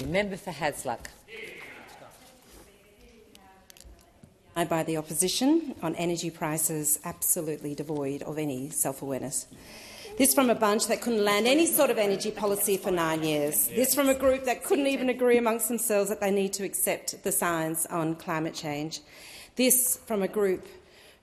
you. Member for Hasluck. By the opposition on energy prices absolutely devoid of any self-awareness. This from a bunch that couldn't land any sort of energy policy for 9 years. This from a group that couldn't even agree amongst themselves that they need to accept the science on climate change. This from a group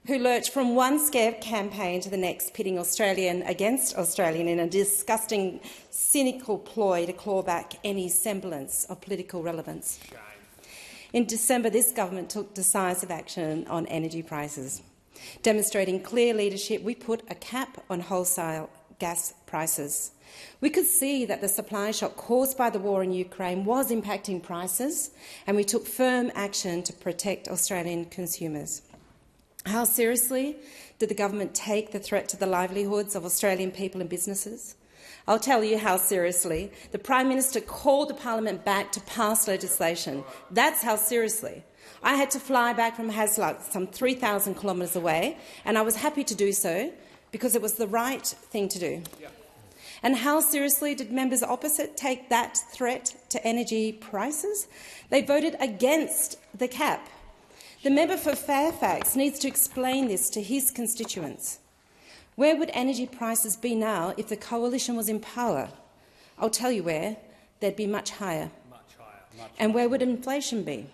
who lurched from one scare campaign to the next, pitting Australian against Australian in a disgusting, cynical ploy to claw back any semblance of political relevance. In December, this government took decisive action on energy prices. Demonstrating clear leadership, we put a cap on wholesale gas prices. We could see that the supply shock caused by the war in Ukraine was impacting prices, and we took firm action to protect Australian consumers. How seriously did the government take the threat to the livelihoods of Australian people and businesses? I'll tell you how seriously. The Prime Minister called the Parliament back to pass legislation. That's how seriously. I had to fly back from Hasluck, some 3,000 kilometres away, and I was happy to do so because it was the right thing to do. And how seriously did members opposite take that threat to energy prices? They voted against the cap. The member for Fairfax needs to explain this to his constituents. Where would energy prices be now if the coalition was in power? I'll tell you where. They'd be much higher. And where would inflation be?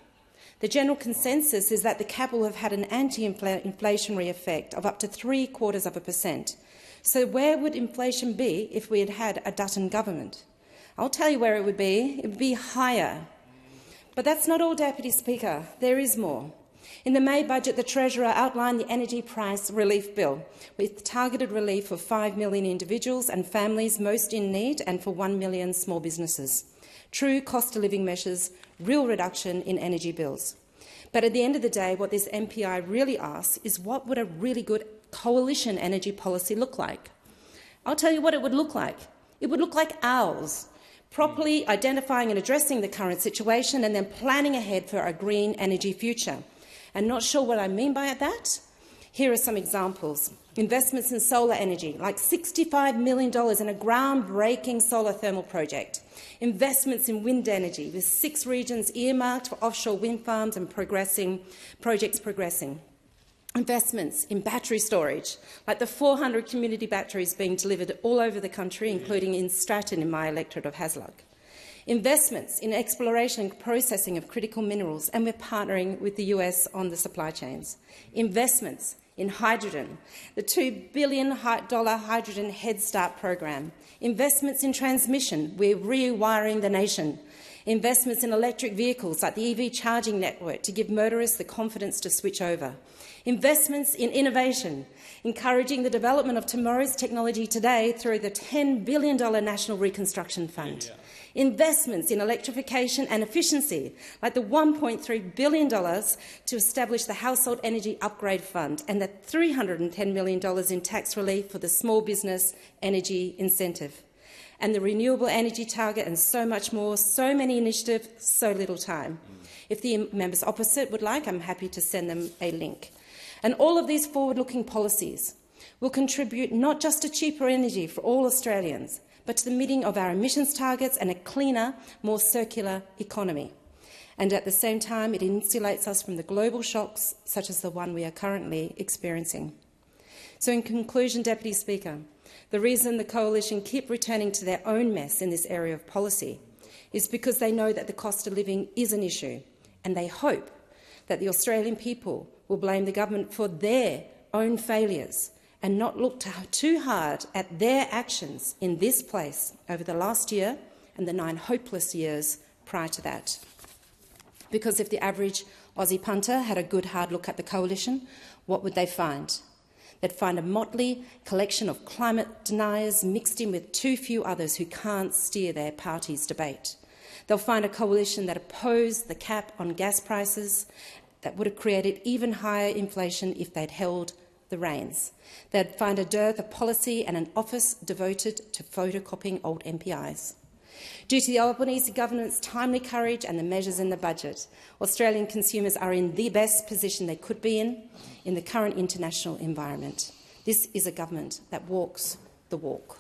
The general consensus is that the cap will have had an anti-inflationary effect of up to 0.75%. So where would inflation be if we had had a Dutton government? I'll tell you where it would be. It would be higher. But that's not all, Deputy Speaker. There is more. In the May budget, the Treasurer outlined the energy price relief bill, with targeted relief for 5 million individuals and families most in need and for 1 million small businesses. True cost-of-living measures, real reduction in energy bills. But at the end of the day, what this MPI really asks is what would a really good coalition energy policy look like? I'll tell you what it would look like. It would look like ours, properly identifying and addressing the current situation and then planning ahead for a green energy future. And not sure what I mean by that? Here are some examples. Investments in solar energy, like $65 million in a groundbreaking solar thermal project. Investments in wind energy, with 6 regions earmarked for offshore wind farms and projects progressing. Investments in battery storage, like the 400 community batteries being delivered all over the country, including in Stratton in my electorate of Hasluck. Investments in exploration and processing of critical minerals, and we're partnering with the US on the supply chains. Investments in hydrogen, the $2 billion Hydrogen Head Start program. Investments in transmission, we're rewiring the nation. Investments in electric vehicles, like the EV charging network, to give motorists the confidence to switch over. Investments in innovation, encouraging the development of tomorrow's technology today through the $10 billion National Reconstruction Fund. Investments in electrification and efficiency, like the $1.3 billion to establish the Household Energy Upgrade Fund and the $310 million in tax relief for the Small Business Energy Incentive, and the renewable energy target, and so much more. So many initiatives, so little time. If the members opposite would like, I'm happy to send them a link. And all of these forward-looking policies will contribute not just to cheaper energy for all Australians, but to the meeting of our emissions targets and a cleaner, more circular economy. And at the same time, it insulates us from the global shocks, such as the one we are currently experiencing. So in conclusion, Deputy Speaker, the reason the Coalition keep returning to their own mess in this area of policy is because they know that the cost of living is an issue, and they hope that the Australian people will blame the government for their own failures and not look too hard at their actions in this place over the last year and the 9 hopeless years prior to that. Because if the average Aussie punter had a good hard look at the Coalition, what would they find? They'd find a motley collection of climate deniers mixed in with too few others who can't steer their party's debate. They'll find a coalition that opposed the cap on gas prices, that would have created even higher inflation if they'd held the reins. They'd find a dearth of policy and an office devoted to photocopying old MPIs. Due to the Albanese government's timely courage and the measures in the budget, Australian consumers are in the best position they could be in the current international environment. This is a government that walks the walk.